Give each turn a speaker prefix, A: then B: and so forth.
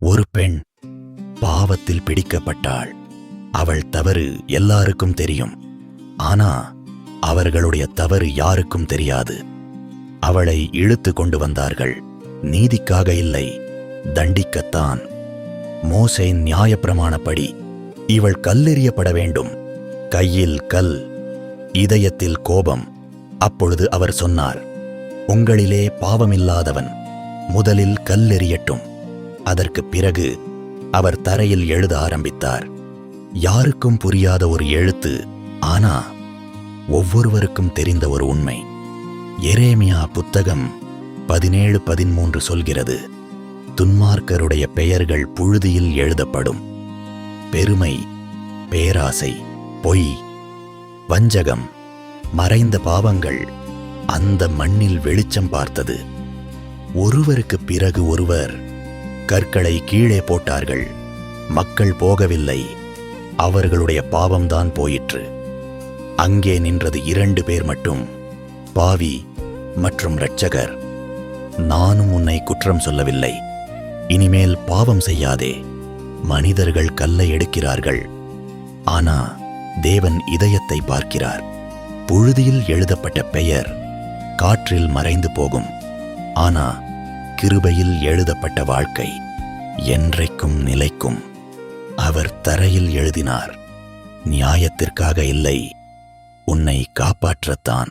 A: ஒரு பெண் பாவத்தில் பிடிக்கப்பட்டாள். அவள் தவறு எல்லாருக்கும் தெரியும். ஆனா அவர்களுடைய தவறு யாருக்கும் தெரியாது. அவளை இழுத்து கொண்டு வந்தார்கள். நீதிக்காக இல்லை, தண்டிக்கத்தான். மோசேயின் நியாயப்பிரமாணப்படி இவள் கல்லெறியப்பட வேண்டும். கையில் கல், இதயத்தில் கோபம். அப்பொழுது அவர் சொன்னார், உங்களிலே பாவமில்லாதவன் முதலில் கல்லெறியட்டும். அதற்கு பிறகு அவர் தரையில் எழுத ஆரம்பித்தார். யாருக்கும் புரியாத ஒரு எழுத்து, ஆனா ஒவ்வொருவருக்கும் தெரிந்த ஒரு உண்மை. எரேமியா புத்தகம் 17:13 சொல்கிறது, துன்மார்க்கருடைய பெயர்கள் புழுதியில் எழுதப்படும். பெருமை, பேராசை, பொய், வஞ்சகம், மறைந்த பாவங்கள் அந்த மண்ணில் வெளிச்சம் பார்த்தது. ஒருவருக்கு பிறகு ஒருவர் கற்களை கீழே போட்டார்கள். மக்கள் போகவில்லை, அவர்களுடைய பாவம்தான் போயிற்று. அங்கே நின்றது 2 பேர் மட்டும், பாவி மற்றும் இரட்சகர். நானும் உன்னை குற்றம் சொல்லவில்லை, இனிமேல் பாவம் செய்யாதே. மனிதர்கள் கல்லை எடுக்கிறார்கள், ஆனா தேவன் இதயத்தை பார்க்கிறார். புழுதியில் எழுதப்பட்ட பெயர் காற்றில் மறைந்து போகும், ஆனா கிருபையில் எழுதப்பட்ட வாழ்க்கை என்றைக்கும் நிலைக்கும். அவர் தரையில் எழுதினார், நியாயத்திற்காக இல்லை, உன்னை காப்பாற்றத்தான்.